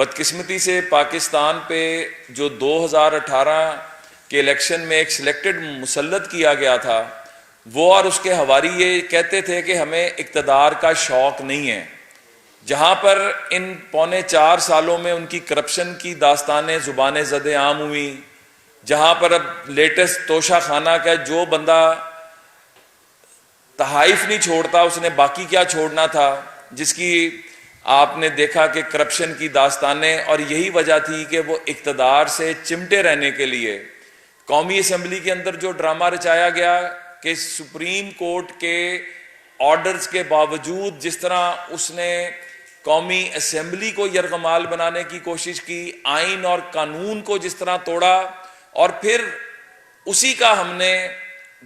بدقسمتی سے پاکستان پہ جو 2018 کے الیکشن میں ایک سلیکٹڈ مسلط کیا گیا تھا، وہ اور اس کے حواری یہ کہتے تھے کہ ہمیں اقتدار کا شوق نہیں ہے. جہاں پر ان پونے 4 سالوں میں ان کی کرپشن کی داستانیں زبانیں زد عام ہوئی، جہاں پر اب لیٹسٹ توشہ خانہ کا جو بندہ تحائف نہیں چھوڑتا اس نے باقی کیا چھوڑنا تھا، جس کی آپ نے دیکھا کہ کرپشن کی داستانیں، اور یہی وجہ تھی کہ وہ اقتدار سے چمٹے رہنے کے لیے قومی اسمبلی کے اندر جو ڈرامہ رچایا گیا کہ سپریم کورٹ کے آرڈرز کے باوجود جس طرح اس نے قومی اسمبلی کو یرغمال بنانے کی کوشش کی، آئین اور قانون کو جس طرح توڑا، اور پھر اسی کا ہم نے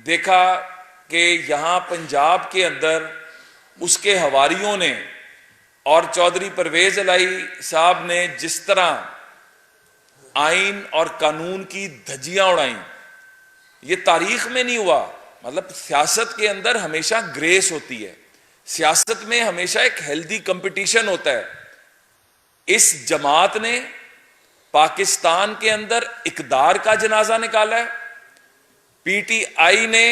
دیکھا کہ یہاں پنجاب کے اندر اس کے حواریوں نے اور چودھری پرویز الہی صاحب نے جس طرح آئین اور قانون کی دھجیاں اڑائیں، یہ تاریخ میں نہیں ہوا. مطلب سیاست کے اندر ہمیشہ گریس ہوتی ہے، سیاست میں ہمیشہ ایک ہیلدی کمپٹیشن ہوتا ہے. اس جماعت نے پاکستان کے اندر اقدار کا جنازہ نکالا ہے. پی ٹی آئی نے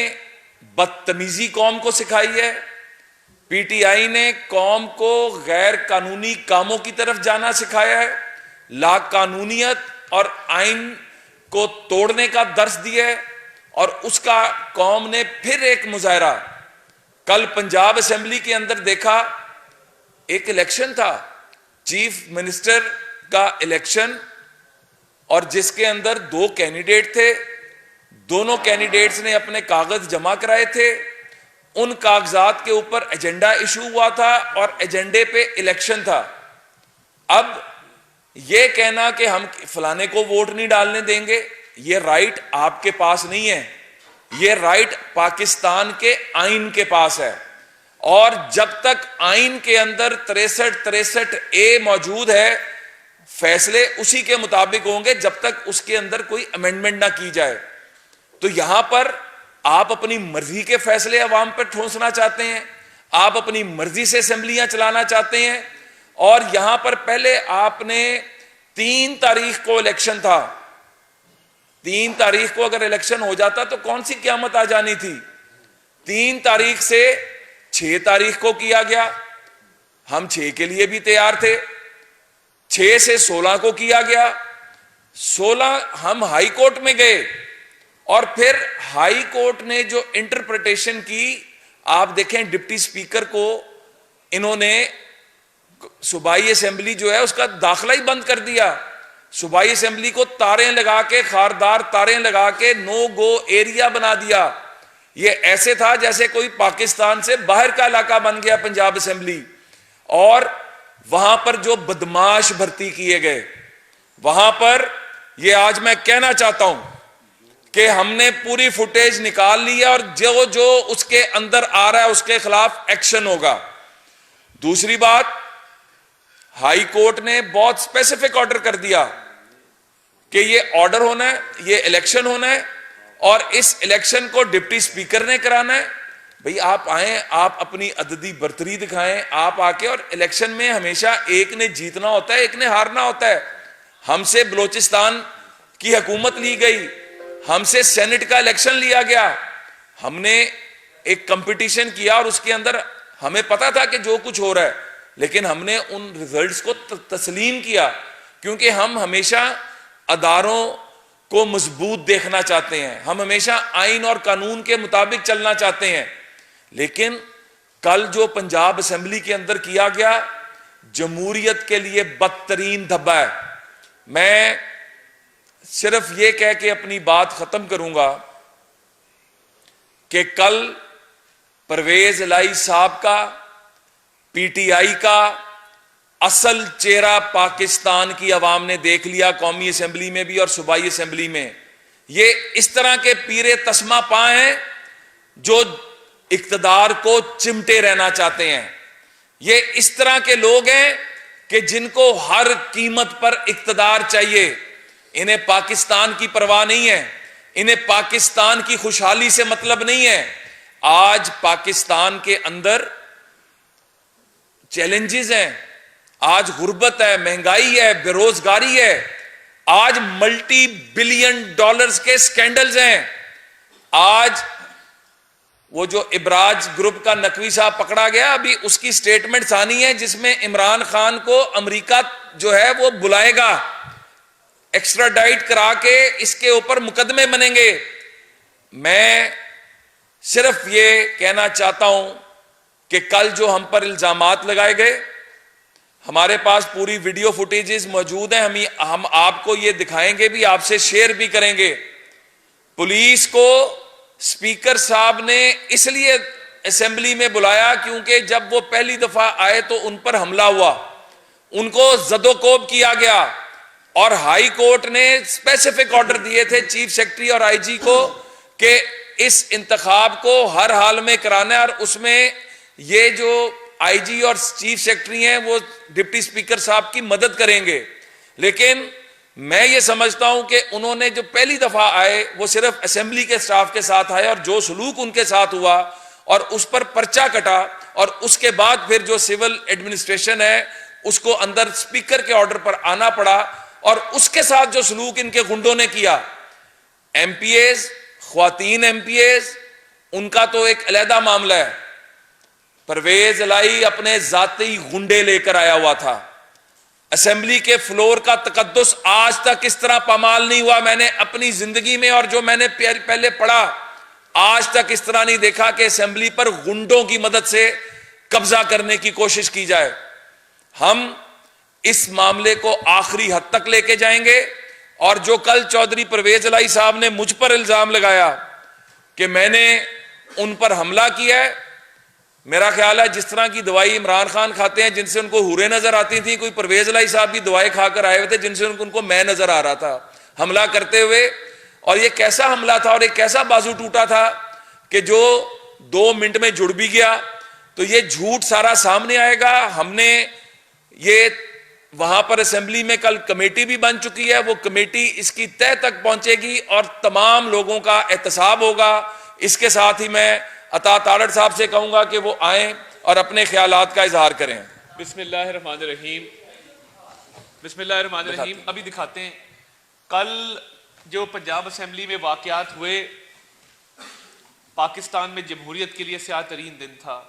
بدتمیزی قوم کو سکھائی ہے. پی ٹی آئی نے قوم کو غیر قانونی کاموں کی طرف جانا سکھایا ہے، لا قانونیت اور آئین کو توڑنے کا درس دیا ہے. اور اس کا قوم نے پھر ایک مظاہرہ کل پنجاب اسمبلی کے اندر دیکھا. ایک الیکشن تھا، چیف منسٹر کا الیکشن، اور جس کے اندر 2 کینڈیڈیٹ تھے. دونوں کینڈیڈیٹس نے اپنے کاغذ جمع کرائے تھے، ان کاغذات کے اوپر ایجنڈا ایشو ہوا تھا اور ایجنڈے پہ الیکشن تھا. اب یہ کہنا کہ ہم فلانے کو ووٹ نہیں ڈالنے دیں گے، یہ رائٹ آپ کے پاس نہیں ہے، یہ رائٹ پاکستان کے آئین کے پاس ہے. اور جب تک آئین کے اندر 63 موجود ہے، فیصلے اسی کے مطابق ہوں گے جب تک اس کے اندر کوئی امینڈمنٹ نہ کی جائے. تو یہاں پر آپ اپنی مرضی کے فیصلے عوام پر ٹھونسنا چاہتے ہیں، آپ اپنی مرضی سے اسمبلیاں چلانا چاہتے ہیں. اور یہاں پر پہلے آپ نے 3 تاریخ کو الیکشن تھا، 3 تاریخ کو اگر الیکشن ہو جاتا تو کون سی قیامت آ جانی تھی. 3 تاریخ سے 6 تاریخ کو کیا گیا، ہم 6 کے لیے بھی تیار تھے. 6 سے 16 کو کیا گیا، 16 ہم ہائی کورٹ میں گئے، اور پھر ہائی کورٹ نے جو انٹرپریٹیشن کی، آپ دیکھیں ڈپٹی سپیکر کو انہوں نے صوبائی اسمبلی جو ہے اس کا داخلہ ہی بند کر دیا. صوبائی اسمبلی کو تاریں لگا کے، خاردار تاریں لگا کے نو گو ایریا بنا دیا. یہ ایسے تھا جیسے کوئی پاکستان سے باہر کا علاقہ بن گیا پنجاب اسمبلی. اور وہاں پر جو بدماش بھرتی کیے گئے، وہاں پر یہ آج میں کہنا چاہتا ہوں کہ ہم نے پوری فوٹیج نکال لی ہے، اور جو اس کے اندر آ رہا ہے اس کے خلاف ایکشن ہوگا. دوسری بات، ہائی کورٹ نے بہت اسپیسیفک آرڈر کر دیا کہ یہ آرڈر ہونا ہے، یہ الیکشن ہونا ہے، اور اس الیکشن کو ڈپٹی سپیکر نے کرانا ہے. بھئی آپ آئیں، آپ اپنی عددی برتری دکھائیں، آپ آ کے، اور الیکشن میں ہمیشہ ایک نے جیتنا ہوتا ہے، ایک نے ہارنا ہوتا ہے. ہم سے بلوچستان کی حکومت لی گئی، ہم سے سینٹ کا الیکشن لیا گیا، ہم نے ایک کمپٹیشن کیا اور اس کے اندر ہمیں پتا تھا کہ جو کچھ ہو رہا ہے، لیکن ہم نے ان ریزلٹس کو تسلیم کیا، کیونکہ ہم ہمیشہ اداروں کو مضبوط دیکھنا چاہتے ہیں، ہم ہمیشہ آئین اور قانون کے مطابق چلنا چاہتے ہیں. لیکن کل جو پنجاب اسمبلی کے اندر کیا گیا، جمہوریت کے لیے بدترین دھبا ہے. میں صرف یہ کہہ کے اپنی بات ختم کروں گا کہ کل پرویز الہی صاحب کا، پی ٹی آئی کا اصل چہرہ پاکستان کی عوام نے دیکھ لیا، قومی اسمبلی میں بھی اور صوبائی اسمبلی میں. یہ اس طرح کے پیرے تسمہ پا ہیں جو اقتدار کو چمٹے رہنا چاہتے ہیں. یہ اس طرح کے لوگ ہیں کہ جن کو ہر قیمت پر اقتدار چاہیے. انہیں پاکستان کی پرواہ نہیں ہے، انہیں پاکستان کی خوشحالی سے مطلب نہیں ہے. آج پاکستان کے اندر چیلنجز ہیں، آج غربت ہے, مہنگائی ہے, بے روزگاری ہے, آج ملٹی بلین ڈالرز کے سکینڈلز ہیں. آج وہ جو ابراج گروپ کا نقوی صاحب پکڑا گیا, ابھی اس کی سٹیٹمنٹس آنی ہے جس میں عمران خان کو امریکہ جو ہے وہ بلائے گا, ایکسٹراڈائٹ کرا کے اس کے اوپر مقدمے بنیں گے. میں صرف یہ کہنا چاہتا ہوں کہ کل جو ہم پر الزامات لگائے گئے, ہمارے پاس پوری ویڈیو فوٹیجز موجود ہیں, ہم آپ کو یہ دکھائیں گے بھی, آپ سے شیئر بھی کریں گے. پولیس کو اسپیکر صاحب نے اس لیے اسمبلی میں بلایا کیونکہ جب وہ پہلی دفعہ آئے تو ان پر حملہ ہوا, ان کو زد و کوب کیا گیا, اور ہائی کورٹ نے اسپیسیفک آرڈر دیے تھے چیف سیکرٹری اور آئی جی کو کہ اس انتخاب کو ہر حال میں کرانا ہے, اور اس میں یہ جو آئی جی اور چیف سیکرٹری ہیں وہ ڈپٹی اسپیکر صاحب کی مدد کریں گے. لیکن میں یہ سمجھتا ہوں کہ انہوں نے جو پہلی دفعہ آئے وہ صرف اسمبلی کے سٹاف کے ساتھ آئے, اور جو سلوک ان کے ساتھ ہوا اور اس پر پرچہ کٹا, اور اس کے بعد پھر جو سول ایڈمنسٹریشن ہے اس کو اندر اسپیکر کے آرڈر پر آنا پڑا, اور اس کے ساتھ جو سلوک ان کے گنڈوں نے کیا, ایم پی ایز, خواتین ایم پی ایز, ان کا تو ایک علیحدہ معاملہ ہے. پرویز الہی اپنے ذاتی گنڈے لے کر آیا ہوا تھا. اسمبلی کے فلور کا تقدس آج تک اس طرح پامال نہیں ہوا, میں نے اپنی زندگی میں, اور جو میں نے پہلے پڑھا, آج تک اس طرح نہیں دیکھا کہ اسمبلی پر گنڈوں کی مدد سے قبضہ کرنے کی کوشش کی جائے. ہم اس معاملے کو آخری حد تک لے کے جائیں گے, اور جو کل چودھری پرویز الہی صاحب نے مجھ پر الزام لگایا کہ میں نے ان پر حملہ کیا ہے, میرا خیال ہے جس طرح کی دوائی عمران خان کھاتے ہیں جن سے ان کو حوریں نظر آتی تھیں, کوئی پرویز الہی صاحب بھی دوائی کھا کر آئے ہوئے تھے جن سے ان کو میں نظر آ رہا تھا حملہ کرتے ہوئے. اور یہ کیسا حملہ تھا, اور ایک کیسا بازو ٹوٹا تھا کہ جو 2 منٹ میں جڑ بھی گیا. تو یہ جھوٹ سارا سامنے آئے گا. ہم نے یہ وہاں پر اسمبلی میں کل کمیٹی بھی بن چکی ہے, وہ کمیٹی اس کی تہہ تک پہنچے گی اور تمام لوگوں کا احتساب ہوگا. اس کے ساتھ ہی میں عطا تارڑ صاحب سے کہوں گا کہ وہ آئیں اور اپنے خیالات کا اظہار کریں. بسم اللہ الرحمن الرحیم. بسم اللہ الرحمن الرحیم. ابھی دکھاتے ہیں کل جو پنجاب اسمبلی میں واقعات ہوئے, پاکستان میں جمہوریت کے لیے سیاہ ترین دن تھا.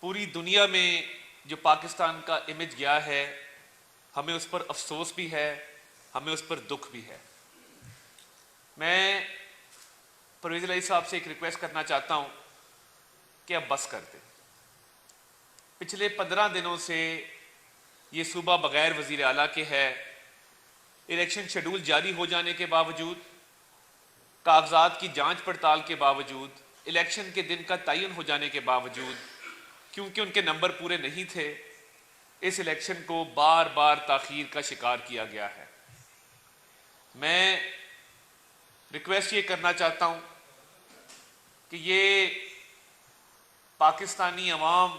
پوری دنیا میں جو پاکستان کا امیج گیا ہے, ہمیں اس پر افسوس بھی ہے, ہمیں اس پر دکھ بھی ہے. میں پرویز الہی صاحب سے ایک ریکویسٹ کرنا چاہتا ہوں کہ اب بس کر دیں. پچھلے 15 دنوں سے یہ صوبہ بغیر وزیر اعلیٰ کے ہے. الیکشن شیڈول جاری ہو جانے کے باوجود, کاغذات کی جانچ پڑتال کے باوجود, الیکشن کے دن کا تعین ہو جانے کے باوجود, کیونکہ ان کے نمبر پورے نہیں تھے, اس الیکشن کو بار بار تاخیر کا شکار کیا گیا ہے. میں ریکویسٹ یہ کرنا چاہتا ہوں کہ یہ پاکستانی عوام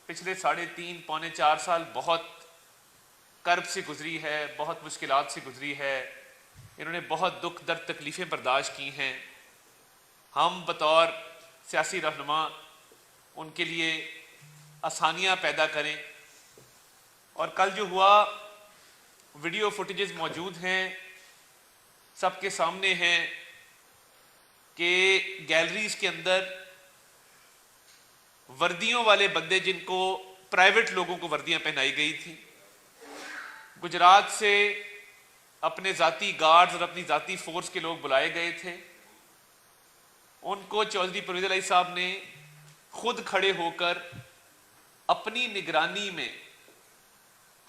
پچھلے 3.5 پونے 4 سال بہت کرب سے گزری ہے, بہت مشکلات سے گزری ہے. انہوں نے بہت دکھ درد تکلیفیں برداشت کی ہیں. ہم بطور سیاسی رہنما ان کے لیے آسانیاں پیدا کریں. اور کل جو ہوا, ویڈیو فوٹیجز موجود ہیں, سب کے سامنے ہیں کہ گیلریز کے اندر وردیوں والے بندے, جن کو پرائیویٹ لوگوں کو وردیاں پہنائی گئی تھی, گجرات سے اپنے ذاتی گارڈز اور اپنی ذاتی فورس کے لوگ بلائے گئے تھے. ان کو چودھری پرویز الہی صاحب نے خود کھڑے ہو کر اپنی نگرانی میں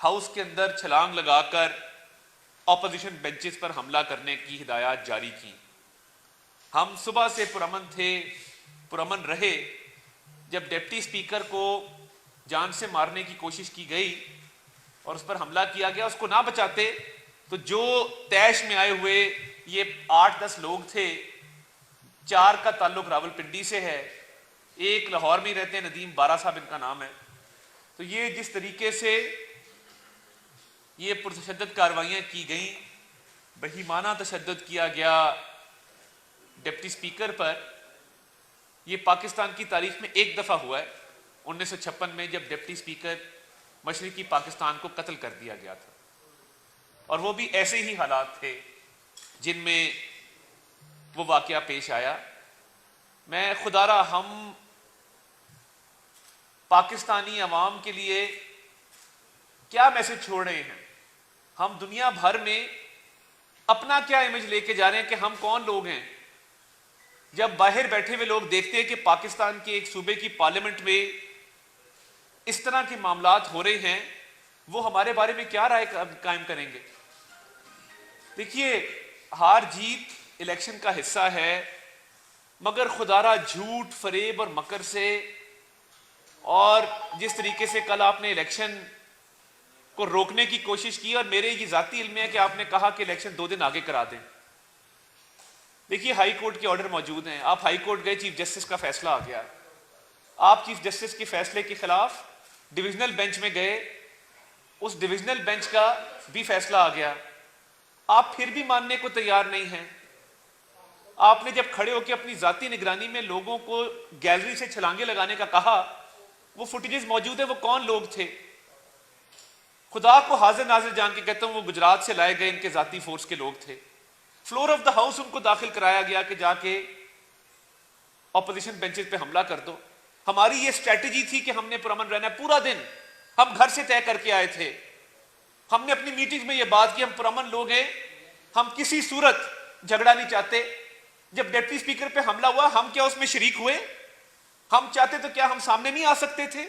ہاؤس کے اندر چھلانگ لگا کر اپوزیشن بینچز پر حملہ کرنے کی ہدایات جاری کی. ہم صبح سے پرامن تھے, پرامن رہے. جب ڈپٹی اسپیکر کو جان سے مارنے کی کوشش کی گئی اور اس پر حملہ کیا گیا, اس کو نہ بچاتے تو جو طیش میں آئے ہوئے یہ 8-10 لوگ تھے, 4 کا تعلق راولپنڈی سے ہے, 1 لاہور میں ہی رہتے ہیں, ندیم بارہ صاحب ان کا نام ہے. تو یہ جس طریقے سے یہ پرتشدد کاروائیاں کی گئیں, بہیمانہ تشدد کیا گیا ڈپٹی اسپیکر پر, یہ پاکستان کی تاریخ میں ایک دفعہ ہوا ہے. 1956 میں جب ڈپٹی اسپیکر مشرقی پاکستان کو قتل کر دیا گیا تھا، اور وہ بھی ایسے ہی حالات تھے جن میں وہ واقعہ پیش آیا۔ میں خدا را ہم پاکستانی عوام کے لیے کیا میسج چھوڑ رہے ہیں؟ ہم دنیا بھر میں اپنا کیا امیج لے کے جا رہے ہیں کہ ہم کون لوگ ہیں؟ جب باہر بیٹھے ہوئے لوگ دیکھتے ہیں کہ پاکستان کے ایک صوبے کی پارلیمنٹ میں اس طرح کے معاملات ہو رہے ہیں، وہ ہمارے بارے میں کیا رائے قائم کریں گے؟ دیکھیے، ہار جیت الیکشن کا حصہ ہے، مگر خدا را جھوٹ، فریب اور مکر سے، اور جس طریقے سے کل آپ نے الیکشن کو روکنے کی کوشش کی، اور میرے یہ ذاتی علم ہے کہ آپ نے کہا کہ الیکشن 2 دن آگے کرا دیں۔ دیکھیے، ہائی کورٹ کے آرڈر موجود ہیں، آپ ہائی کورٹ گئے، چیف جسٹس کا فیصلہ آ گیا، آپ چیف جسٹس کے فیصلے کے خلاف ڈویژنل بینچ میں گئے، اس ڈویژنل بینچ کا بھی فیصلہ آ گیا، آپ پھر بھی ماننے کو تیار نہیں ہیں۔ آپ نے جب کھڑے ہو کے اپنی ذاتی نگرانی میں لوگوں کو گیلری سے چھلانگے لگانے کا کہا، وہ فوٹیجز موجود ہیں، وہ کون لوگ تھے؟ خدا کو حاضر ناظر جان کے کہتا ہوں، وہ گجرات سے لائے گئے ان کے ذاتی فورس کے لوگ تھے۔ فلور آف دا ہاؤس ان کو داخل کرایا گیا کہ جا کے اپوزیشن بینچز پہ حملہ کر دو۔ ہماری یہ اسٹریٹجی تھی کہ ہم نے پرامن رہنا ہے پورا دن، ہم گھر سے طے کر کے آئے تھے، ہم نے اپنی میٹنگ میں یہ بات کی، ہم پرامن لوگ ہیں، ہم کسی صورت جھگڑا نہیں چاہتے۔ جب ڈپٹی اسپیکر پہ حملہ ہوا، ہم کیا اس میں شریک ہوئے؟ ہم چاہتے تو کیا ہم سامنے نہیں آ سکتے تھے؟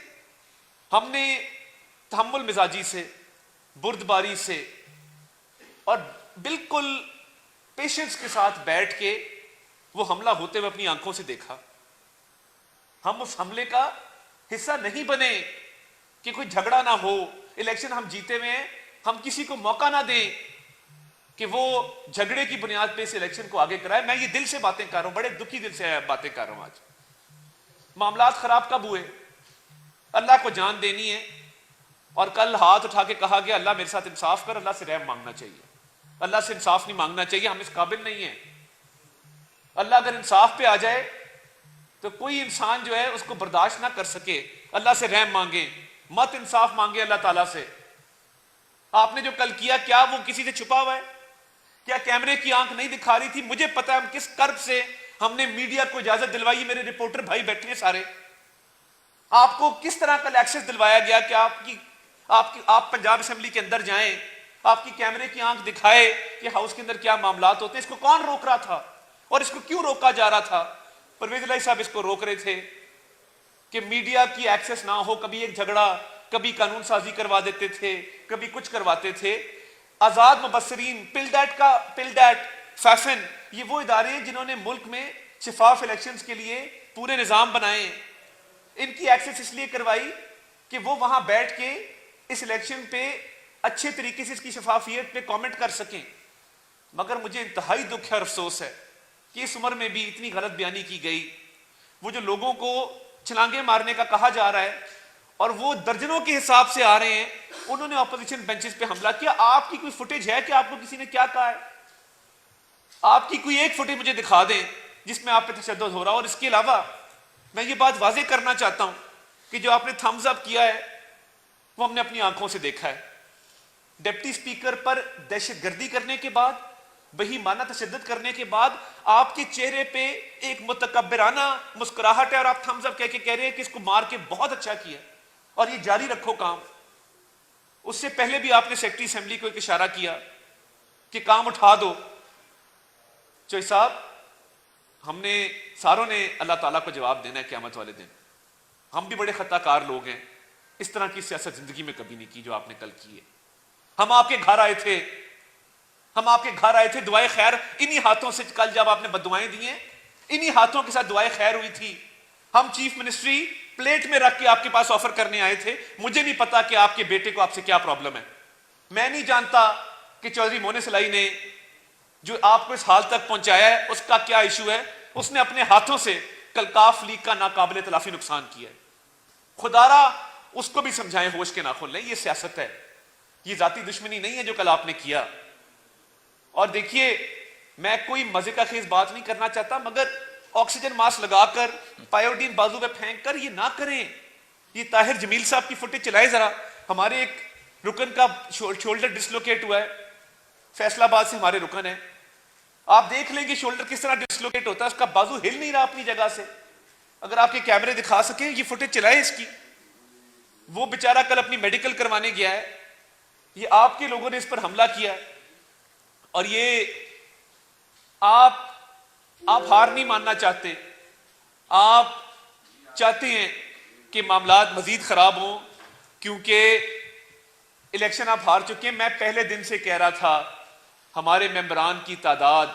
ہم نے تحمل مزاجی سے، بردباری سے اور بالکل پیشنس کے ساتھ بیٹھ کے وہ حملہ ہوتے ہوئے اپنی آنکھوں سے دیکھا۔ ہم اس حملے کا حصہ نہیں بنے کہ کوئی جھگڑا نہ ہو، الیکشن ہم جیتے ہوئے ہیں، ہم کسی کو موقع نہ دیں کہ وہ جھگڑے کی بنیاد پہ اس الیکشن کو آگے کرائے۔ میں یہ دل سے باتیں کر رہا ہوں، بڑے دکھی دل سے باتیں کر رہا ہوں۔ آج معاملات خراب کب ہوئے؟ اللہ کو جان دینی ہے، اور کل ہاتھ اٹھا کے کہا گیا اللہ میرے ساتھ انصاف کر، اللہ سے رحم مانگنا چاہیے، اللہ سے انصاف نہیں مانگنا چاہیے، ہم اس قابل نہیں ہیں۔ اللہ اگر انصاف پہ آ جائے تو کوئی انسان جو ہے اس کو برداشت نہ کر سکے، اللہ سے رحم مانگے، مت انصاف مانگے اللہ تعالیٰ سے۔ آپ نے جو کل کیا، کیا وہ کسی سے چھپا ہوا ہے؟ کیا کیمرے کی آنکھ نہیں دکھا رہی تھی؟ مجھے پتا ہے ہم کس کرب سے ہم نے میڈیا کو اجازت دلوائی، میرے رپورٹر بھائی بیٹھے ہیں سارے، آپ کو کس طرح کا ایکسس دلوایا گیا کہ آپ پنجاب اسمبلی کے اندر جائیں، آپ کی کیمرے کی آنکھ دکھائے کہ ہاؤس کے اندر کیا معاملات ہوتے ہیں۔ اس کو کون روک رہا تھا اور اس کو کیوں روکا جا رہا تھا؟ پرویز الہی صاحب اس کو روک رہے تھے کہ میڈیا کی ایکسس نہ ہو، کبھی ایک جھگڑا، کبھی قانون سازی کروا دیتے تھے، کبھی کچھ کرواتے تھے۔ آزاد مبصرین، پل دیٹ فیفن، یہ وہ ادارے ہیں جنہوں نے ملک میں شفاف الیکشنز کے لیے پورے نظام بنائے۔ ان کی ایکسس اس لیے کروائی کہ وہ وہاں بیٹھ کے اس الیکشن پہ اچھے طریقے سے اس کی شفافیت پہ کامنٹ کر سکیں۔ مگر مجھے انتہائی دکھ ہے اور افسوس ہے کہ اس عمر میں بھی اتنی غلط بیانی کی گئی۔ وہ جو لوگوں کو چھلانگے مارنے کا کہا جا رہا ہے اور وہ درجنوں کے حساب سے آ رہے ہیں، انہوں نے اپوزیشن بینچز پہ حملہ کیا۔ آپ کی کوئی فوٹیج ہے کہ آپ کو کسی نے کیا کہا ہے؟ آپ کی کوئی ایک فوٹیج مجھے دکھا دیں جس میں آپ پہ تشدد ہو رہا ہو۔ اور اس کے علاوہ میں یہ بات واضح کرنا چاہتا ہوں کہ جو آپ نے تھمز اپ کیا ہے وہ ہم نے اپنی آنکھوں سے دیکھا ہے۔ ڈپٹی اسپیکر پر دہشت گردی کرنے کے بعد، بہیمانہ تشدد کرنے کے بعد، آپ کے چہرے پہ ایک متکبرانہ مسکراہٹ ہے اور آپ تھمز اپ کہہ کے کہہ رہے ہیں کہ اس کو مار کے بہت اچھا کیا اور یہ جاری رکھو کام۔ اس سے پہلے بھی آپ نے سیکرٹری اسمبلی کو ایک اشارہ کیا کہ کام اٹھا دو۔ چوئی صاحب، ہم نے ساروں نے اللہ تعالیٰ کو جواب دینا ہے قیامت والے دن۔ ہم بھی بڑے خطا کار لوگ ہیں، اس طرح کی سیاست زندگی میں کبھی نہیں کی جو آپ نے کل کی ہے۔ ہم آپ کے گھر آئے تھے، دعائیں خیر انہی ہاتھوں سے، کل جب آپ نے بددعائیں دی ہیں انہی ہاتھوں کے ساتھ دعائیں خیر ہوئی تھی۔ ہم چیف منسٹری پلیٹ میں رکھ کے آپ کے پاس آفر کرنے آئے تھے۔ مجھے نہیں پتا کہ آپ کے بیٹے کو آپ سے کیا پرابلم ہے، میں نہیں جانتا کہ چودھری مونس الہی نے جو آپ کو اس حال تک پہنچایا ہے اس کا کیا ایشو ہے۔ اس نے اپنے ہاتھوں سے کل کاف لیگ کا ناقابل تلافی نقصان کیا ہے۔ خدا را اس کو بھی سمجھائیں، ہوش کے ناخن لیں۔ یہ سیاست ہے، یہ ذاتی دشمنی نہیں ہے جو کل آپ نے کیا۔ اور دیکھیے، میں کوئی مزے کا خیز بات نہیں کرنا چاہتا، مگر آکسیجن ماسک لگا کر، پائیوڈین بازو پہ پھینک کر یہ نہ کریں۔ یہ طاہر جمیل صاحب کی فوٹیج چلائیں ذرا، ہمارے ایک رکن کا شولڈر ڈسلوکیٹ ہوا ہے، فیصل آباد سے ہمارے رکن ہے، آپ دیکھ لیں کہ شولڈر کس طرح ڈسلوکیٹ ہوتا ہے، اس کا بازو ہل نہیں رہا اپنی جگہ سے. اگر آپ کے کیمرے دکھا سکیں یہ فوٹیج چلائیں اس کی. وہ بیچارہ کل اپنی میڈیکل کروانے گیا ہے، یہ آپ کے لوگوں نے اس پر حملہ کیا ہے. اور یہ آپ ہار نہیں ماننا چاہتے، آپ چاہتے ہیں کہ معاملات مزید خراب ہوں کیونکہ الیکشن آپ ہار چکے ہیں. میں پہلے دن سے کہہ رہا تھا ہمارے ممبران کی تعداد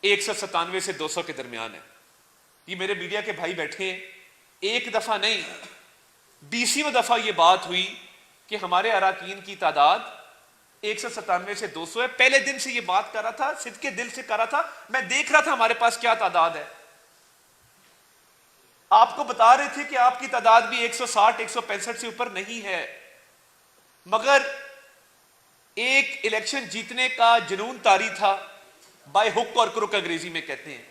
197 سے 200 کے درمیان ہے. یہ میرے میڈیا کے بھائی بیٹھے ہیں، ایک دفعہ نہیں 20ویں دفعہ یہ بات ہوئی کہ ہمارے اراکین کی تعداد 197 سے 200 ہے. پہلے دن سے یہ بات کر رہا تھا، صدق کے دل سے کر رہا تھا. میں دیکھ رہا تھا ہمارے پاس کیا تعداد ہے. آپ کو بتا رہے تھے کہ آپ کی تعداد بھی 160 165 سے اوپر نہیں ہے، مگر ایک الیکشن جیتنے کا جنون طاری تھا، بائی ہک اور کروک انگریزی میں کہتے ہیں،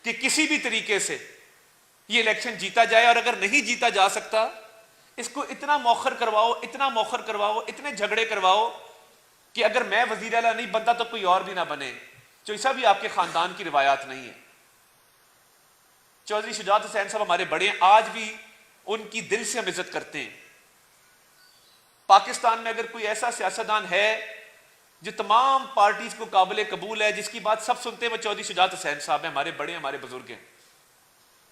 کہ کسی بھی طریقے سے یہ الیکشن جیتا جائے. اور اگر نہیں جیتا جا سکتا اس کو اتنا موخر کرواؤ، اتنا موخر کرواؤ، اتنے جھگڑے کرواؤ کہ اگر میں وزیر اعلیٰ نہیں بنتا تو کوئی اور بھی نہ بنے. جو ایسا بھی آپ کے خاندان کی روایات نہیں ہے. چودھری شجاعت حسین صاحب ہمارے بڑے ہیں، آج بھی ان کی دل سے ہم عزت کرتے ہیں. پاکستان میں اگر کوئی ایسا سیاستدان ہے جو تمام پارٹیز کو قابل قبول ہے، جس کی بات سب سنتے ہیں، وہ چودھری شجاعت حسین صاحب ہیں. ہمارے بڑے ہیں، ہمارے بزرگ ہیں.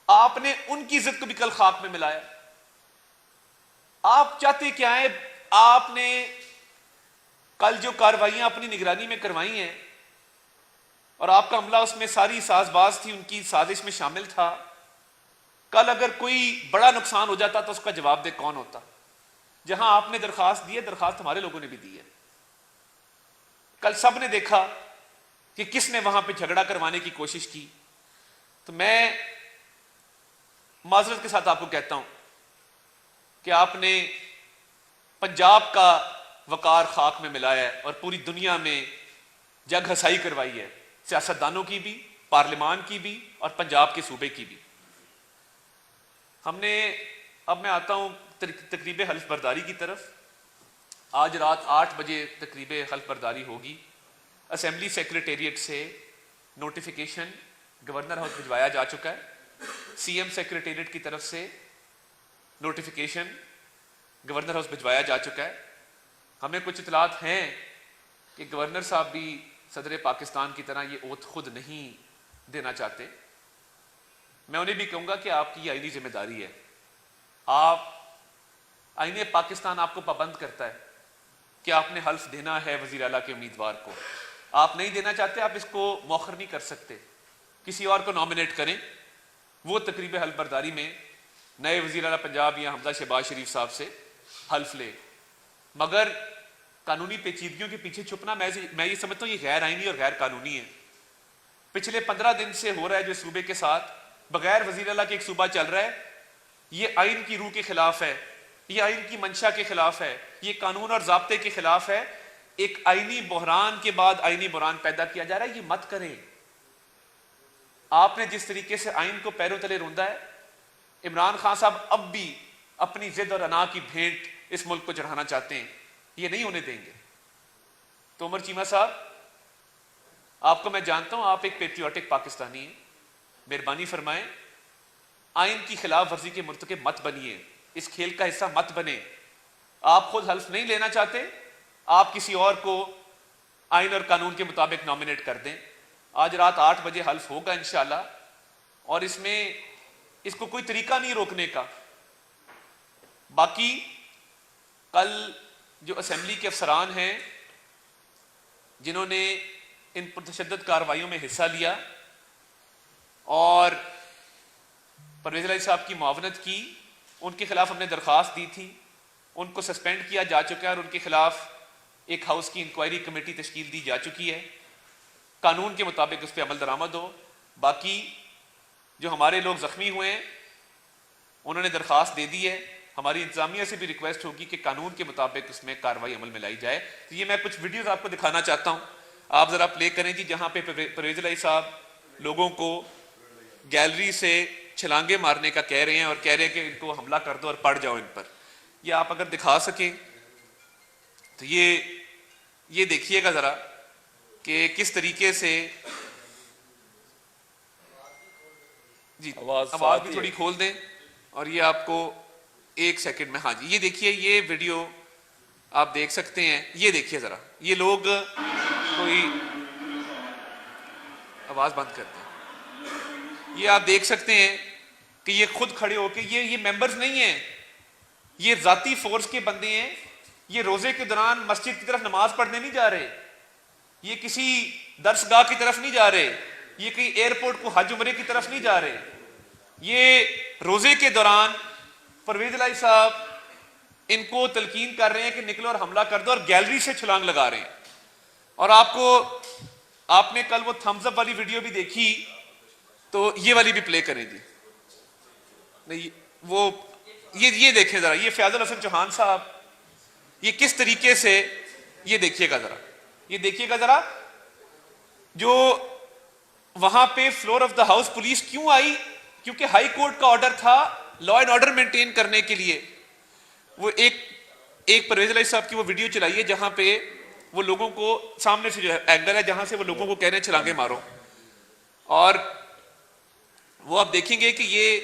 آپ نے ان کی عزت کو بھی کل خاک میں ملایا. آپ چاہتے کیا ہیں؟ آپ نے کل جو کارروائیاں اپنی نگرانی میں کروائی ہیں اور آپ کا عملہ اس میں ساری ساز باز تھی، ان کی سازش میں شامل تھا. کل اگر کوئی بڑا نقصان ہو جاتا تو اس کا جواب دہ کون ہوتا؟ جہاں آپ نے درخواست دی ہے، درخواست ہمارے لوگوں نے بھی دی ہے. کل سب نے دیکھا کہ کس نے وہاں پہ جھگڑا کروانے کی کوشش کی. تو میں معذرت کے ساتھ آپ کو کہتا ہوں کہ آپ نے پنجاب کا وقار خاک میں ملایا ہے اور پوری دنیا میں جگ ہسائی کروائی ہے، سیاستدانوں کی بھی، پارلیمان کی بھی اور پنجاب کے صوبے کی بھی. ہم نے، اب میں آتا ہوں تقریب حلف برداری کی طرف. آج رات 8 بجے تقریب حلف برداری ہوگی. اسمبلی سیکریٹریٹ سے نوٹیفیکیشن گورنر ہاؤس بھجوایا جا چکا ہے. سی ایم سیکریٹریٹ کی طرف سے نوٹیفیکیشن گورنر ہاؤس بھجوایا جا چکا ہے. ہمیں کچھ اطلاعات ہیں کہ گورنر صاحب بھی صدر پاکستان کی طرح یہ اوتھ خود نہیں دینا چاہتے. میں انہیں بھی کہوں گا کہ آپ کی یہ آئینی ذمہ داری ہے. آپ، آئین پاکستان آپ کو پابند کرتا ہے کہ آپ نے حلف دینا ہے وزیر اعلیٰ کے امیدوار کو. آپ نہیں دینا چاہتے، آپ اس کو مؤخر نہیں کر سکتے، کسی اور کو نامنیٹ کریں، وہ تقریب حلف برداری میں نئے وزیر اعلیٰ پنجاب یا حمزہ شہباز شریف صاحب سے حلف لے. مگر قانونی پیچیدگیوں کے پیچھے چھپنا، میں یہ سمجھتا ہوں یہ غیر آئینی اور غیر قانونی ہے. پچھلے 15 دن سے ہو رہا ہے جو صوبے کے ساتھ بغیر وزیر اعلیٰ کے ایک صوبہ چل رہا ہے. یہ آئین کی روح کے خلاف ہے، یہ آئین کی منشا کے خلاف ہے، یہ قانون اور ضابطے کے خلاف ہے. ایک آئینی بحران کے بعد آئینی بحران پیدا کیا جا رہا ہے. یہ مت کریں. آپ نے جس طریقے سے آئین کو پیروں تلے روندا ہے، عمران خان صاحب اب بھی اپنی ضد اور انا کی بھینٹ اس ملک کو چڑھانا چاہتے ہیں. یہ نہیں ہونے دیں گے. تو عمر چیمہ صاحب، آپ کو میں جانتا ہوں، آپ ایک پیٹریوٹک پاکستانی ہیں. مہربانی فرمائیں آئین کی خلاف ورزی کے مرتکب مت بنیے، اس کھیل کا حصہ مت بنے. آپ خود حلف نہیں لینا چاہتے، آپ کسی اور کو آئین اور قانون کے مطابق نامنیٹ کر دیں. آج رات 8 بجے حلف ہوگا انشاءاللہ، اور اس میں اس کو کوئی طریقہ نہیں روکنے کا. باقی کل جو اسمبلی کے افسران ہیں جنہوں نے ان پرتشدد کارروائیوں میں حصہ لیا اور پرویز الہی صاحب کی معاونت کی، ان کے خلاف ہم نے درخواست دی تھی. ان کو سسپینڈ کیا جا چکا ہے اور ان کے خلاف ایک ہاؤس کی انکوائری کمیٹی تشکیل دی جا چکی ہے. قانون کے مطابق اس پہ عمل درآمد ہو. باقی جو ہمارے لوگ زخمی ہوئے ہیں انہوں نے درخواست دے دی ہے. ہماری انتظامیہ سے بھی ریکویسٹ ہوگی کہ قانون کے مطابق اس میں کارروائی عمل میں لائی جائے. تو یہ میں کچھ ویڈیوز آپ کو دکھانا چاہتا ہوں، آپ ذرا پلے کریں جی، جہاں پہ پرویز الہی صاحب لوگوں کو گیلری سے چھلانگے مارنے کا کہہ رہے ہیں اور کہہ رہے ہیں کہ ان کو حملہ کر دو اور پڑ جاؤ ان پر. یہ آپ اگر دکھا سکیں تو یہ دیکھیے گا ذرا کہ کس طریقے سے، جی آواز بھی تھوڑی کھول دیں، اور یہ آپ کو 1 سیکنڈ میں، ہاں جی یہ دیکھیے، یہ ویڈیو آپ دیکھ سکتے ہیں، یہ دیکھیے ذرا، یہ لوگ کوئی، آواز بند کر دیں، یہ آپ دیکھ سکتے ہیں کہ یہ خود کھڑے ہو کے، یہ ممبرز نہیں ہیں، یہ ذاتی فورس کے بندے ہیں، یہ روزے کے دوران مسجد کی طرف نماز پڑھنے نہیں جا رہے، یہ کسی درسگاہ کی طرف نہیں جا رہے، یہ کہیں ایئرپورٹ کو حج عمرے کی طرف نہیں جا رہے، یہ روزے کے دوران پرویز الہی صاحب ان کو تلقین کر رہے ہیں کہ نکلو اور حملہ کر دو، اور گیلری سے چھلانگ لگا رہے ہیں۔ اور آپ نے کل وہ تھمز اپ والی ویڈیو بھی دیکھی، تو یہ والی بھی پلے کریں جی، نہیں وہ یہ دیکھیں ذرا، یہ فیاض الحسن چوہان صاحب، یہ کس طریقے سے، یہ دیکھیے گا ذرا، یہ دیکھیے گا ذرا، جو وہاں پہ floor of the house police کیوں آئی؟ کیونکہ ہائی کورٹ کا آرڈر تھا لا اینڈ آرڈر مینٹین کرنے کے لیے۔ وہ ایک پرویز الہی صاحب کی وہ ویڈیو چلائیے جہاں پہ وہ لوگوں کو سامنے سے، جو ہے اینگل ہے جہاں سے وہ لوگوں کو کہہ رہے ہیں چھلانگے مارو، اور وہ آپ دیکھیں گے کہ یہ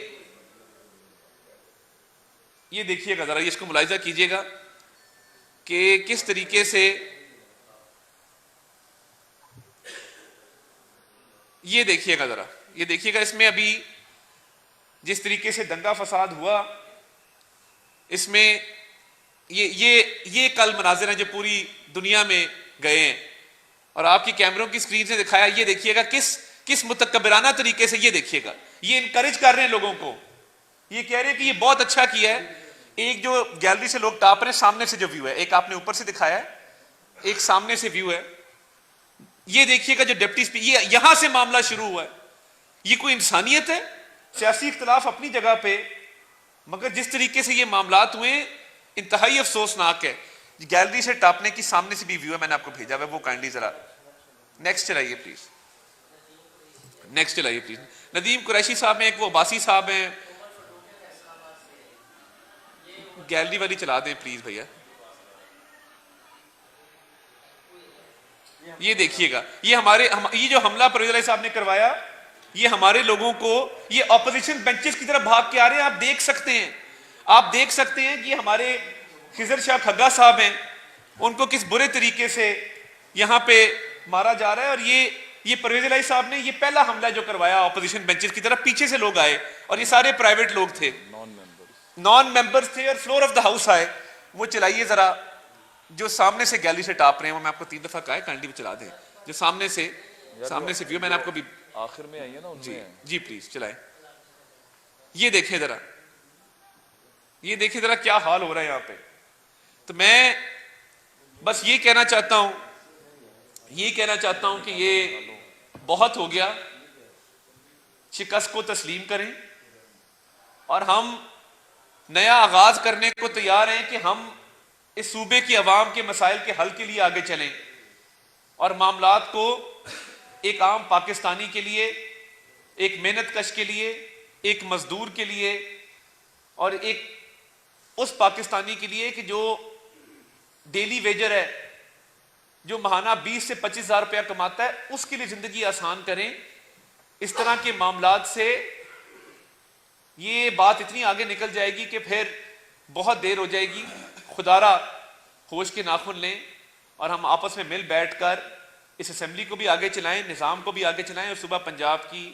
دیکھیے گا ذرا، یہ اس کو ملاحظہ کیجئے گا کہ کس طریقے سے، یہ دیکھیے گا ذرا، یہ دیکھیے گا، اس میں ابھی جس طریقے سے دنگا فساد ہوا، اس میں یہ کل مناظر ہیں جو پوری دنیا میں گئے ہیں، اور آپ کی کیمروں کی سکرین سے دکھایا، یہ دیکھیے گا کس متکبرانہ طریقے سے، یہ دیکھیے گا، یہ انکریج کر رہے ہیں لوگوں کو، یہ کہہ رہے ہیں کہ یہ بہت اچھا کیا ہے۔ ایک جو گیلری سے لوگ ٹاپ رہے ہیں، سامنے سے جو ویو ہے، ایک آپ نے اوپر سے دکھایا ہے، ایک سامنے سے ویو ہے، یہ دیکھیے گا جو ڈپٹی اسپیکر، یہاں سے معاملہ شروع ہوا ہے۔ یہ کوئی انسانیت ہے؟ سیاسی اختلاف اپنی جگہ پہ، مگر جس طریقے سے یہ معاملات ہوئے انتہائی افسوسناک ہے۔ گیلری سے ٹاپنے کی سامنے سے بھی ویو ہے، میں نے آپ کو بھیجا ہوا ہے، وہ کائنڈلی ذرا نیکسٹ چلائیے پلیز، نیکسٹ چلائیے پلیز۔ ندیم قریشی صاحب ہیں، ایک وہ عباسی صاحب ہیں، گیلری والی چلا دیں پلیز بھیا۔ یہ دیکھیے گا، یہ جو حملہ پرویز الہی صاحب نے کروایا، یہ ہمارے لوگوں کو، یہ اپوزیشن بینچز کی طرف بھاگ کے آ رہے ہیں، آپ دیکھ سکتے ہیں کہ یہ ہمارے خضر شاہ کھگا صاحب ہیں، ان کو کس برے طریقے سے یہاں پہ مارا جا رہا ہے، اور یہ پرویز الہی صاحب نے یہ پہلا حملہ جو کروایا اپوزیشن بینچز کی طرف، پیچھے سے لوگ آئے، اور یہ سارے پرائیویٹ لوگ تھے، نان ممبرز تھے، اور فلور آف دا ہاؤس آئے۔ وہ چلائیے ذرا، جو سامنے سے گیلری سے ٹاپ رہے ہیں، وہ میں آپ کو 3 دفعہ کہا ہے، کائنڈلی بھی چلا دیں، جو سامنے سے ویو، میں نے آپ کو بھی آخر میں آئی ہے نا، جی پلیز چلائیں۔ یہ دیکھیں ذرا کیا حال ہو رہا ہے یہاں پہ۔ تو میں بس یہ کہنا چاہتا ہوں کہ یہ بہت ہو گیا، شکست کو تسلیم کریں، اور ہم نیا آغاز کرنے کو تیار ہیں کہ ہم اس صوبے کی عوام کے مسائل کے حل کے لیے آگے چلیں، اور معاملات کو ایک عام پاکستانی کے لیے، ایک محنت کش کے لیے، ایک مزدور کے لیے، اور ایک اس پاکستانی کے لیے کہ جو ڈیلی ویجر ہے، جو ماہانہ 20 سے 25 ہزار روپیہ کماتا ہے، اس کے لیے زندگی آسان کریں۔ اس طرح کے معاملات سے یہ بات اتنی آگے نکل جائے گی کہ پھر بہت دیر ہو جائے گی۔ خدا را ہوش کے ناخن لیں، اور ہم آپس میں مل بیٹھ کر اس اسمبلی کو بھی آگے چلائیں، نظام کو بھی آگے چلائیں، اور صبح پنجاب کی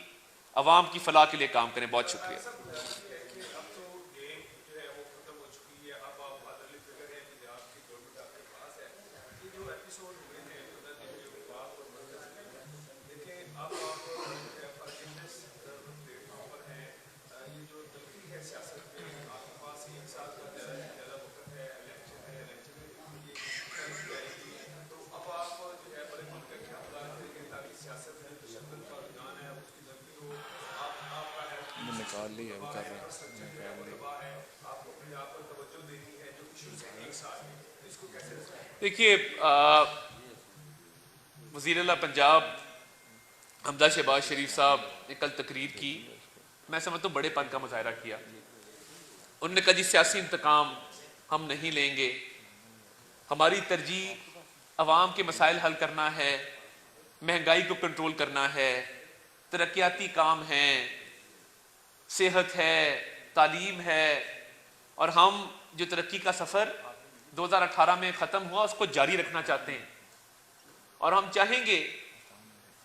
عوام کی فلاح کے لیے کام کریں۔ بہت شکریہ۔ نکال لی ہے، وہ کر رہے ہیں۔ دیکھیے، وزیر اعلیٰ پنجاب حمزہ شہباز شریف صاحب نے کل تقریر کی، میں سمجھتا ہوں بڑے پن کا مظاہرہ کیا۔ انہوں نے کہا جی سیاسی انتقام ہم نہیں لیں گے. ہماری ترجیح عوام کے مسائل حل کرنا ہے, مہنگائی کو کنٹرول کرنا ہے, ترقیاتی کام ہیں, صحت ہے, تعلیم ہے, اور ہم جو ترقی کا سفر 2018 میں ختم ہوا اس کو جاری رکھنا چاہتے ہیں. اور ہم چاہیں گے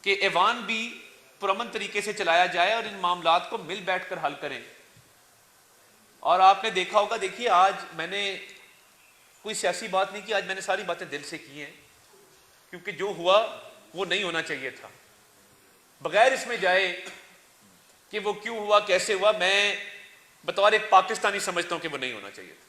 کہ ایوان بھی پرامن طریقے سے چلایا جائے اور ان معاملات کو مل بیٹھ کر حل کریں. اور آپ نے دیکھا ہوگا, دیکھیے آج میں نے کوئی سیاسی بات نہیں کی, آج میں نے ساری باتیں دل سے کی ہیں, کیونکہ جو ہوا وہ نہیں ہونا چاہیے تھا. بغیر اس میں جائے کہ وہ کیوں ہوا, کیسے ہوا, میں بطور ایک پاکستانی سمجھتا ہوں کہ وہ نہیں ہونا چاہیے تھا.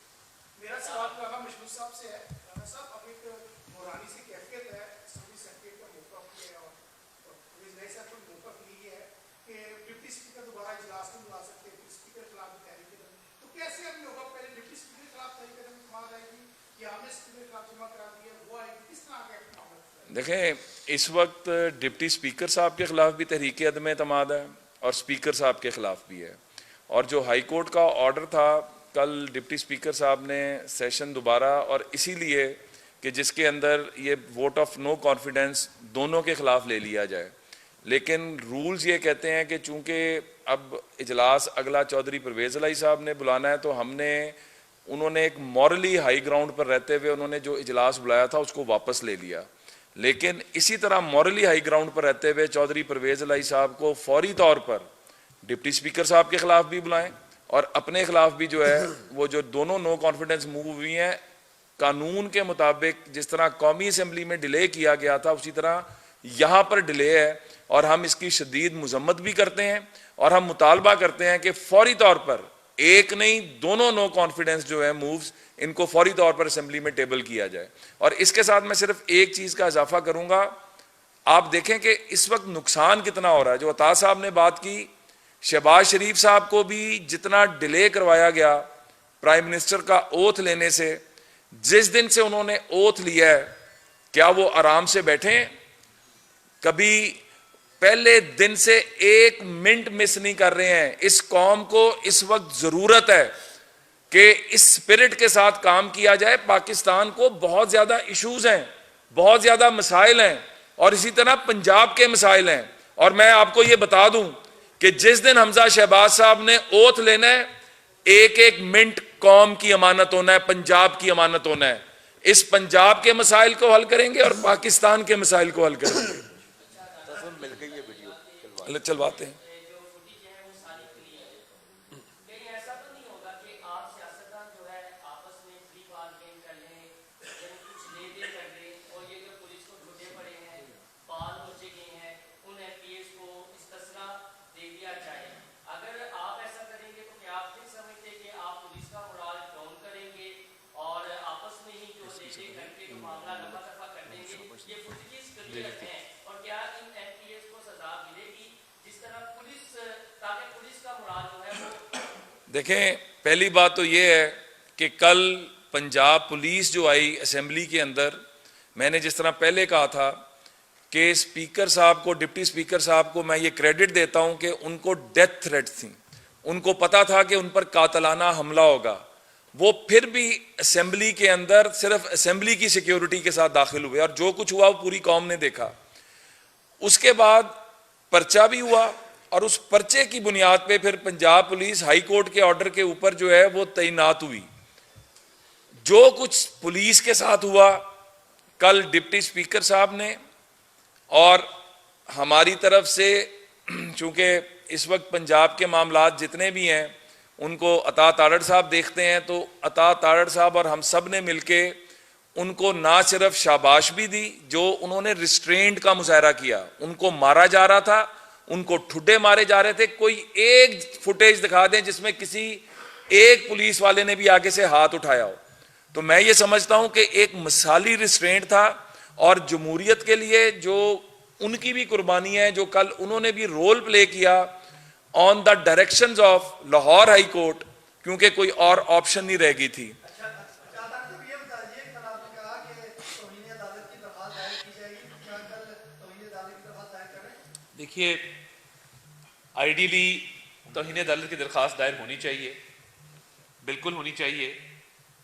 میرا سوال رانا مشمول صاحب سے ہے. رانا صاحب, اب ایک مورانی سے کیفیت ہے, اسمبلی سیکریٹری کا موقف یہ ہے اور پولیس نئے صاحب کا موقف یہ ہے کہ ڈپٹی اسپیکر دوبارہ اجلاس نہیں بلا سکتے, اسپیکر کے خلاف تحریک قدم. تو کیسے اب ہوگا, پہلے ڈپٹی اسپیکر کے خلاف تحریک قدم جمع آئے گی یا ہم نے اسپیکر کے خلاف جمع کرا دی ہے, وہ آئے گی, کس طرح کا معاملہ؟ دیکھیں, اس وقت ڈپٹی اسپیکر صاحب کے خلاف بھی تحریک عدم اعتماد ہے اور اسپیکر صاحب کے خلاف بھی ہے. اور جو ہائی کورٹ کا آرڈر تھا, کل ڈپٹی اسپیکر صاحب نے سیشن دوبارہ, اور اسی لیے کہ جس کے اندر یہ ووٹ آف نو کانفیڈنس دونوں کے خلاف لے لیا جائے, لیکن رولز یہ کہتے ہیں کہ چونکہ اب اجلاس اگلا چودھری پرویز الہی صاحب نے بلانا ہے, تو انہوں نے ایک مورلی ہائی گراؤنڈ پر رہتے ہوئے انہوں نے جو اجلاس بلایا تھا اس کو واپس لے لیا. لیکن اسی طرح مورلی ہائی گراؤنڈ پر رہتے ہوئے چودھری پرویز الہی صاحب کو فوری طور پر ڈپٹی اسپیکر صاحب کے خلاف بھی بلائیں اور اپنے خلاف بھی جو ہے وہ جو دونوں نو کانفیڈنس موو ہوئی ہیں, قانون کے مطابق جس طرح قومی اسمبلی میں ڈیلے کیا گیا تھا اسی طرح یہاں پر ڈیلے ہے, اور ہم اس کی شدید مذمت بھی کرتے ہیں اور ہم مطالبہ کرتے ہیں کہ فوری طور پر ایک نہیں دونوں نو کانفیڈنس جو ہے مووز, ان کو فوری طور پر اسمبلی میں ٹیبل کیا جائے. اور اس کے ساتھ میں صرف ایک چیز کا اضافہ کروں گا, آپ دیکھیں کہ اس وقت نقصان کتنا ہو رہا ہے. جو عطا صاحب نے بات کی, شہباز شریف صاحب کو بھی جتنا ڈیلے کروایا گیا پرائم منسٹر کا اوتھ لینے سے, جس دن سے انہوں نے اوتھ لیا ہے کیا وہ آرام سے بیٹھے ہیں؟ کبھی پہلے دن سے ایک منٹ مس نہیں کر رہے ہیں. اس قوم کو اس وقت ضرورت ہے کہ اس سپرٹ کے ساتھ کام کیا جائے. پاکستان کو بہت زیادہ ایشوز ہیں, بہت زیادہ مسائل ہیں, اور اسی طرح پنجاب کے مسائل ہیں. اور میں آپ کو یہ بتا دوں کہ جس دن حمزہ شہباز صاحب نے اوتھ لینا ہے, ایک ایک منٹ قوم کی امانت ہونا ہے, پنجاب کی امانت ہونا ہے. اس پنجاب کے مسائل کو حل کریں گے اور پاکستان کے مسائل کو حل کریں گے. چلواتے ہیں. دیکھیں, پہلی بات تو یہ ہے کہ کل پنجاب پولیس جو آئی اسمبلی کے اندر, میں نے جس طرح پہلے کہا تھا کہ اسپیکر صاحب کو, ڈپٹی اسپیکر صاحب کو میں یہ کریڈٹ دیتا ہوں کہ ان کو ڈیتھ تھریٹ تھیں, ان کو پتا تھا کہ ان پر قاتلانہ حملہ ہوگا, وہ پھر بھی اسمبلی کے اندر صرف اسمبلی کی سیکیورٹی کے ساتھ داخل ہوئے, اور جو کچھ ہوا وہ پوری قوم نے دیکھا. اس کے بعد پرچہ بھی ہوا, اور اس پرچے کی بنیاد پہ پھر پنجاب پولیس ہائی کورٹ کے آرڈر کے اوپر جو ہے وہ تعینات ہوئی. جو کچھ پولیس کے ساتھ ہوا کل ڈپٹی اسپیکر صاحب نے, اور ہماری طرف سے چونکہ اس وقت پنجاب کے معاملات جتنے بھی ہیں ان کو عطا تارڑ صاحب دیکھتے ہیں, تو عطا تارڑ صاحب اور ہم سب نے مل کے ان کو نہ صرف شاباش بھی دی جو انہوں نے ریسٹرینٹ کا مظاہرہ کیا, ان کو مارا جا رہا تھا, ان کو ٹھڈے مارے جا رہے تھے. کوئی ایک فوٹیج دکھا دیں جس میں کسی ایک پولیس والے نے بھی آگے سے ہاتھ اٹھایا ہو. تو میں یہ سمجھتا ہوں کہ ایک مثالی ریسٹرینٹ تھا, اور جمہوریت کے لیے جو ان کی بھی قربانی ہے, جو کل انہوں نے بھی رول پلے کیا on the directions of Lahore high court, کیونکہ کوئی اور آپشن نہیں رہ گئی تھی. دیکھیے, آئیڈیلی توہین عدالت کی درخواست دائر ہونی چاہیے, بالکل ہونی چاہیے,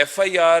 FIR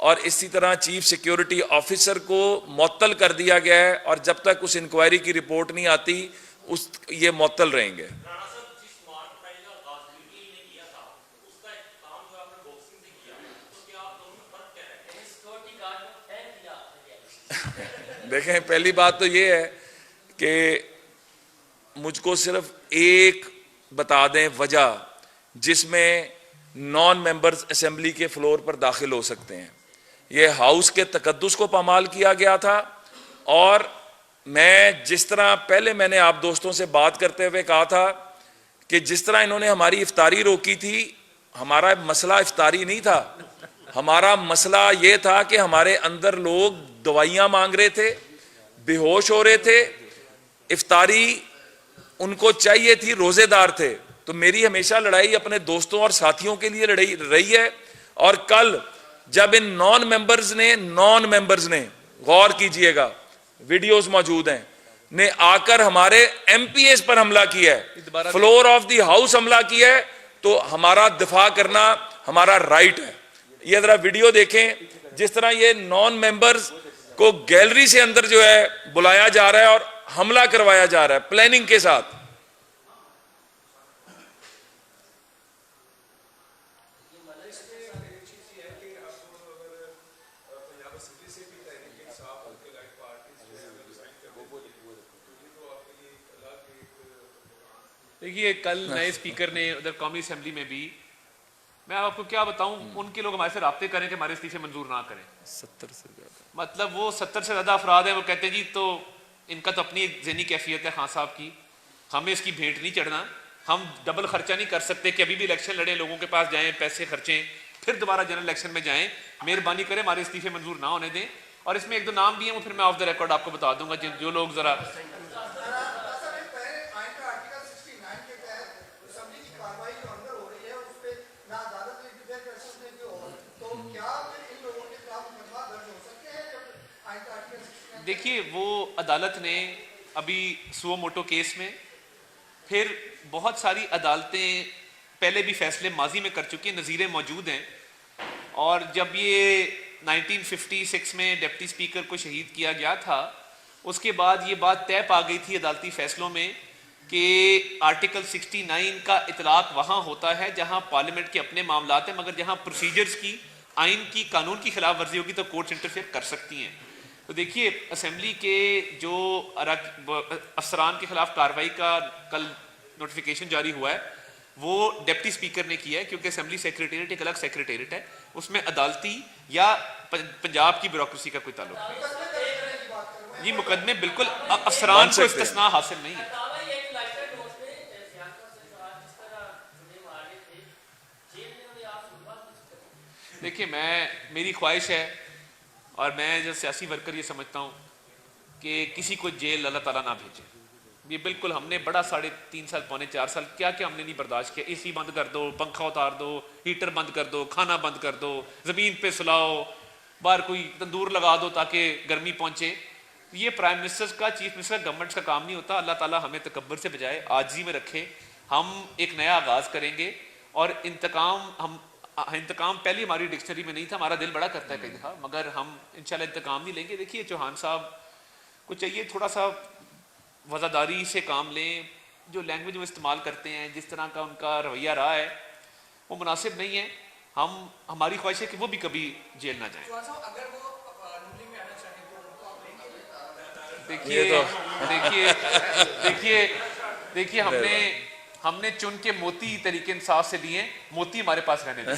اور اسی طرح چیف سیکیورٹی آفیسر کو معطل کر دیا گیا ہے، اور جب تک اس انکوائری کی رپورٹ نہیں آتی یہ معطل رہیں گے۔ دیکھیں، پہلی بات تو یہ ہے کہ مجھ کو صرف ایک بتا دیں وجہ جس میں نان ممبرز اسمبلی کے فلور پر داخل ہو سکتے ہیں۔ یہ ہاؤس کے تقدس کو پامال کیا گیا تھا، اور میں جس طرح پہلے میں نے آپ دوستوں سے بات کرتے ہوئے کہا تھا کہ جس طرح انہوں نے ہماری افطاری روکی تھی، ہمارا مسئلہ افطاری نہیں تھا، ہمارا مسئلہ یہ تھا کہ ہمارے اندر لوگ دوائیاں مانگ رہے تھے، بے ہوش ہو رہے تھے، افطاری ان کو چاہیے تھی، روزے دار تھے۔ تو میری ہمیشہ لڑائی اپنے دوستوں اور ساتھیوں کے لیے لڑائی رہی ہے، اور کل جب ان نان ممبرز نے غور کیجئے گا، ویڈیوز موجود ہیں، نے آ کر ہمارے ایم پی ایز پر حملہ کیا ہے، فلور آف دی ہاؤس حملہ کیا ہے، تو ہمارا دفاع کرنا ہمارا رائٹ ہے۔ یہ ذرا ویڈیو دیکھیں، جس طرح یہ نان ممبرز کو گیلری سے اندر جو ہے بلایا جا رہا ہے اور حملہ کروایا جا رہا ہے پلاننگ کے ساتھ۔ دیکھیے، کل نئے اسپیکر نے ادھر قومی اسمبلی میں بھی، میں آپ کو کیا بتاؤں، ان کے لوگ ہمارے سے رابطے کریں کہ ہمارے استعفے منظور نہ کریں۔ 70 سے زیادہ، مطلب وہ 70 سے زیادہ افراد ہیں، وہ کہتے ہیں جی تو ان کا تو اپنی ذہنی کیفیت ہے خان صاحب کی، ہمیں اس کی بھیٹ نہیں چڑھنا، ہم ڈبل خرچہ نہیں کر سکتے کہ ابھی بھی الیکشن لڑیں، لوگوں کے پاس جائیں، پیسے خرچیں، پھر دوبارہ جنرل الیکشن میں جائیں، مہربانی کریں ہمارے استعفے منظور نہ ہونے دیں۔ اور اس میں ایک دو نام بھی ہیں، وہ پھر میں آف دا ریکارڈ آپ کو بتا دوں گا، جو لوگ ذرا دیکھیے، وہ عدالت نے ابھی سو موٹو کیس میں، پھر بہت ساری عدالتیں پہلے بھی فیصلے ماضی میں کر چکی ہیں، نظیریں موجود ہیں، اور جب یہ 1956 میں ڈپٹی اسپیکر کو شہید کیا گیا تھا، اس کے بعد یہ بات طے پا گئی تھی عدالتی فیصلوں میں کہ آرٹیکل 69 کا اطلاق وہاں ہوتا ہے جہاں پارلیمنٹ کے اپنے معاملات ہیں، مگر جہاں پروسیجرز کی، آئین کی، قانون کی خلاف ورزی ہوگی تو کورٹس انٹرفیئر کر سکتی ہیں۔ تو دیکھیے، اسمبلی کے جو افسران کے خلاف کارروائی کا کل نوٹیفیکیشن جاری ہوا ہے، وہ ڈپٹی اسپیکر نے کیا ہے، کیونکہ اسمبلی سیکریٹریٹ ایک الگ سیکریٹریٹ ہے، اس میں عدالتی یا پنجاب کی بیوروکریسی کا کوئی تعلق نہیں۔ یہ مقدمے بالکل افسران کو استثناء حاصل نہیں ہے۔ دیکھیے، میری خواہش ہے، اور میں جو سیاسی ورکر یہ سمجھتا ہوں کہ کسی کو جیل اللہ تعالیٰ نہ بھیجے۔ یہ بالکل ہم نے بڑا 3.5 سال پونے 4 سال کیا ہم نے نہیں برداشت کیا۔ اے سی بند کر دو، پنکھا اتار دو، ہیٹر بند کر دو، کھانا بند کر دو، زمین پہ سلاؤ، باہر کوئی تندور لگا دو تاکہ گرمی پہنچے۔ یہ پرائم منسٹر کا، چیف منسٹر، گورنمنٹ کا کام نہیں ہوتا۔ اللہ تعالیٰ ہمیں تکبر سے بجائے عاجزی میں رکھے۔ ہم ایک نیا آغاز کریں گے، اور انتقام پہلی ہماری ڈکشنری میں نہیں تھا، ہمارا دل بڑا کرتا ہے کئی دفعہ، مگر ہم انشاءاللہ انتقام نہیں لیں گے۔ دیکھیے، چوہان صاحب کو چاہیے تھوڑا سا وزاداری سے کام لیں، جو لینگویج وہ استعمال کرتے ہیں، جس طرح کا ان کا رویہ رہا ہے، وہ مناسب نہیں ہے۔ ہماری خواہش ہے کہ وہ بھی کبھی جیل نہ جائیں۔ دیکھیے، ہم نے چن کے موتی طریقے انصاف سے لیے، موتی ہمارے پاس رہنے دیں۔